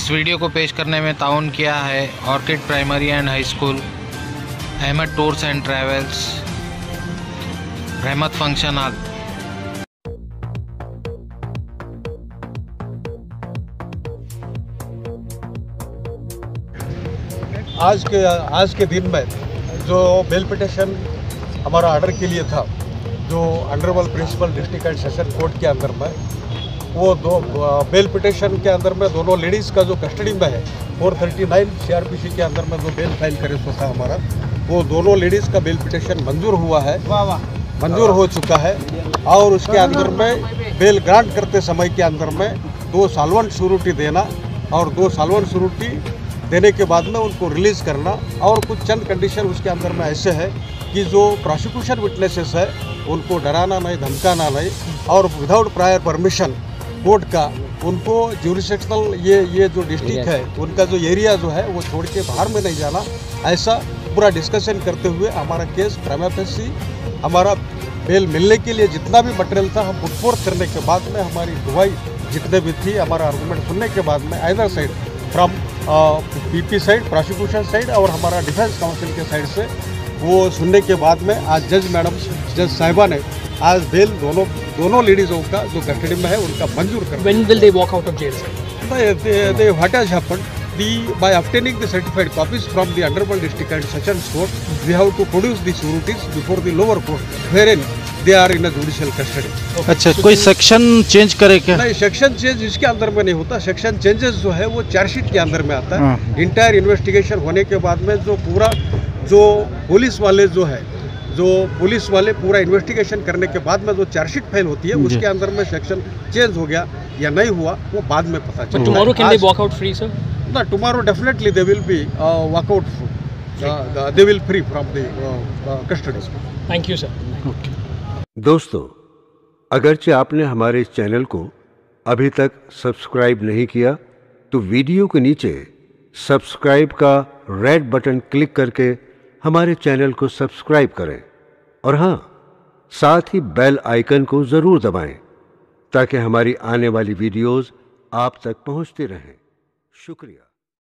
इस वीडियो को पेश करने में ताउन किया है orchid primary and high school, Ahmed tours and travels, Rahmat function hall. आज के दिन में जो बेल पिटिशन हमारा ऑर्डर के लिए था, जो honourable principal district and session court के अंदर में, वो दो बेल पिटिशन के अंदर में दोनों लेडीज़ का जो कस्टडी में है 439 CRPC के अंदर में जो बेल फाइल करे सो था हमारा, वो दोनों लेडीज़ का बेल पिटिशन मंजूर हुआ है, मंजूर हो चुका है। और उसके अंदर में बेल ग्रांट करते समय के अंदर में 2 सालवन श्योरिटी देना और 2 सालवन श्योरिटी देने के बाद में उनको रिलीज़ करना। और कुछ चंद कंडीशन उसके अंदर में ऐसे है कि जो प्रोसिक्यूशन विटनेसेस है उनको डराना नहीं, धमकाना नहीं, और विदाउट प्रायर परमिशन कोर्ट का उनको ज्यूरिसडिक्शनल ये जो डिस्ट्रिक्ट है उनका जो एरिया जो है वो छोड़ के बाहर में नहीं जाना। ऐसा पूरा डिस्कशन करते हुए हमारा केस प्राइमा फेसी हमारा बेल मिलने के लिए जितना भी मटेरियल था हम पुट फोर्थ करने के बाद में हमारी गवाही जितने भी थी हमारा आर्गूमेंट सुनने के बाद में either side from PP side, prosecution side और हमारा डिफेंस काउंसिल के साइड से वो सुनने के बाद में आज जज साहिबा ने आज बेल दोनों लेडीज़ों का जो कस्टडी में है उनका मंजूर कर। When will they walk out of jail? What has happened? By obtaining the certified copies from the Honorable District and Sessions Court, we have to produce the sureties before the lower court, wherein they are in a judicial custody. अच्छा, कोई section change करे क्या? नहीं, section change इसके अंदर में नहीं होता। सेक्शन चेंजेस जो है वो चार्जशीट के अंदर में आता है। इंटायर इन्वेस्टिगेशन होने के बाद में जो पूरा जो पुलिस वाले पूरा इन्वेस्टिगेशन करने के बाद में जो चार्जशीट फाइल होती है उसके अंदर में सेक्शन चेंज हो गया या नहीं हुआ वो बाद में पता चलता है। Tomorrow can they walk out free, sir? No, tomorrow definitely they will be walk out. They will free from the custody. Thank you, sir. Okay. दोस्तों, अगरचे आपने हमारे इस चैनल को अभी तक सब्सक्राइब नहीं किया तो वीडियो के नीचे सब्सक्राइब का रेड बटन क्लिक करके हमारे चैनल को सब्सक्राइब करें और हाँ, साथ ही बेल आइकन को ज़रूर दबाएं ताकि हमारी आने वाली वीडियोस आप तक पहुंचती रहें। शुक्रिया।